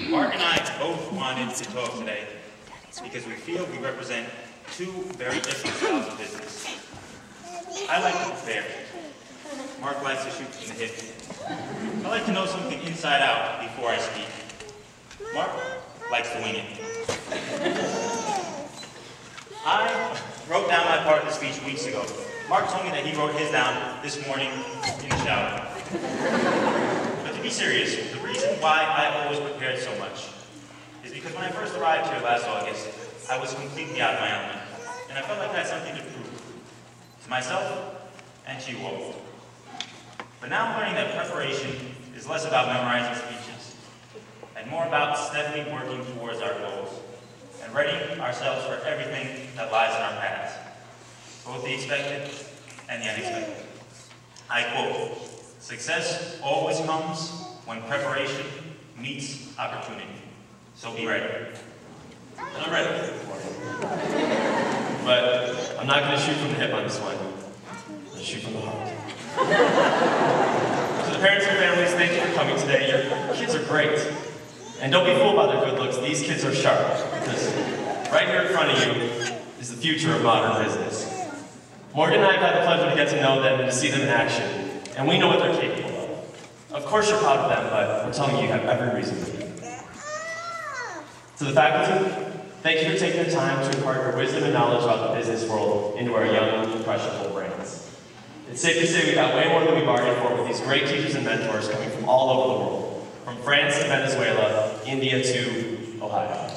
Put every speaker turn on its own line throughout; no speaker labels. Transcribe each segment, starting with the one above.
Mark and I both wanted to talk today because we feel we represent two very different styles of business. I like to prepare. Mark likes to shoot from the hip. I like to know something inside out before I speak. Mark likes to wing it. I wrote down my part of the speech weeks ago. Mark told me that he wrote his down this morning in the shower. But to be serious, the reason why I always prepared so much is because when I first arrived here last August, I was completely out of my element, and I felt like I had something to prove to myself and to you all. But now I'm learning that preparation is less about memorizing speeches and more about steadily working towards our goals and readying ourselves for everything that lies in our paths, both the expected and the unexpected. I quote, "Success always comes when preparation meets opportunity. So be ready."
And I'm ready. But I'm not going to shoot from the hip on this one. I'm going to shoot from the heart. To the parents and families, thank you for coming today. Your kids are great. And don't be fooled by their good looks. These kids are sharp. Because right here in front of you is the future of modern business. Morgan and I have had the pleasure to get to know them and to see them in action. And we know what they're capable of. Of course you're proud of them, but we're telling you you have every reason to be. To the faculty, thank you for taking the time to impart your wisdom and knowledge about the business world into our young, impressionable brains. It's safe to say we got way more than we bargained for with these great teachers and mentors coming from all over the world, from France to Venezuela, India to Ohio.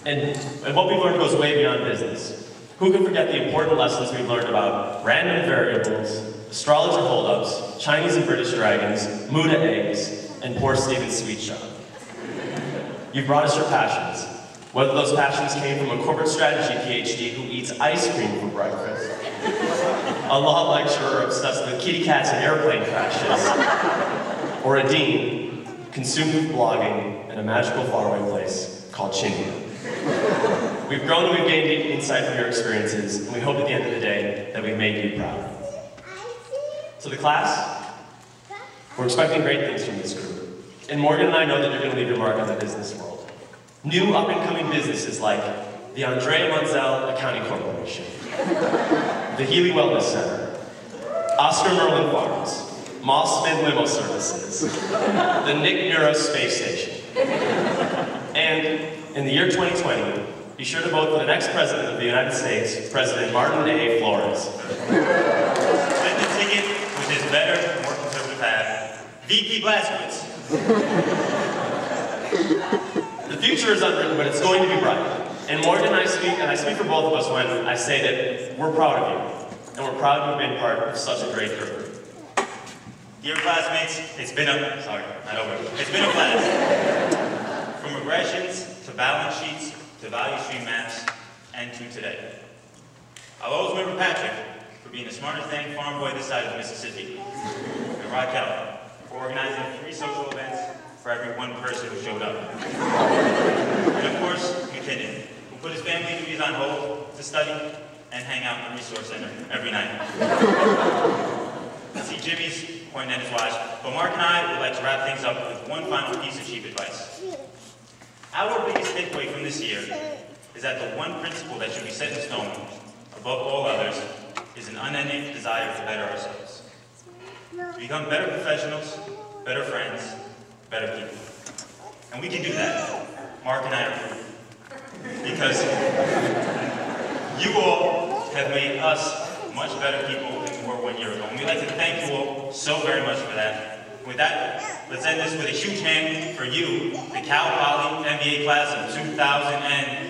And what we've learned goes way beyond business. Who can forget the important lessons we've learned about random variables, astrologer holdups, Chinese and British dragons, Muda eggs, and poor Stephen's sweet shop. You've brought us your passions, whether those passions came from a corporate strategy PhD who eats ice cream for breakfast, a law lecturer obsessed with kitty cats and airplane crashes, or a dean consumed with blogging in a magical faraway place called Chindia. We've grown and we've gained insight from your experiences, and we hope at the end of the day that we've made you proud. To the class, we're expecting great things from this group. And Morgan and I know that you're going to leave your mark on the business world. New up-and-coming businesses like the Andre Munzel Accounting Corporation, the Healy Wellness Center, Oscar Merlin Farms, Moss Smith Limo Services, the Nick Nura Space Station. And in the year 2020, be sure to vote for the next president of the United States, President Martin A. Flores.
Send the ticket with his better, more conservative hat, VP Blazkowicz.
The future is unwritten, but it's going to be bright. And Morgan and I speak for both of us when I say that we're proud of you, and we're proud to have been part of such a great group.
Dear classmates, it's been a blast. From regressions to balance sheets to value stream maps and to today. I'll always remember Patrick for being the smartest dang farm boy this side of Mississippi, and Raquel for organizing 3 social events for every one person who showed up. And of course, McKinnon, who put his family duties on hold to study and hang out in the resource center every night. I see Jimmy's pointing at his watch, but Mark and I would like to wrap things up with one final piece of cheap advice. Our biggest takeaway from this year is that the one principle that should be set in stone above all others is an unending desire to better ourselves. To become better professionals, better friends, better people. And we can do that. Mark and I are proof. Because you all have made us much better people than we were 1 year ago. And we'd like to thank you all so very much for that. With that, let's end this with a huge hand for you, the Cal Poly MBA class of 2009.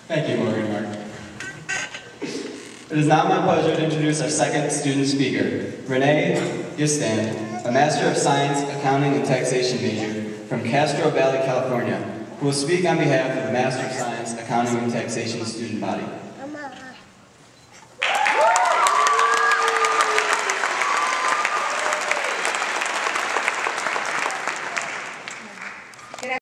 Thank you, Morgan and Mark. It is now my pleasure to introduce our second student speaker, Renee Gistan, a Master of Science, Accounting and Taxation major from Castro Valley, California, who will speak on behalf of the Master of Science, Accounting and Taxation student body.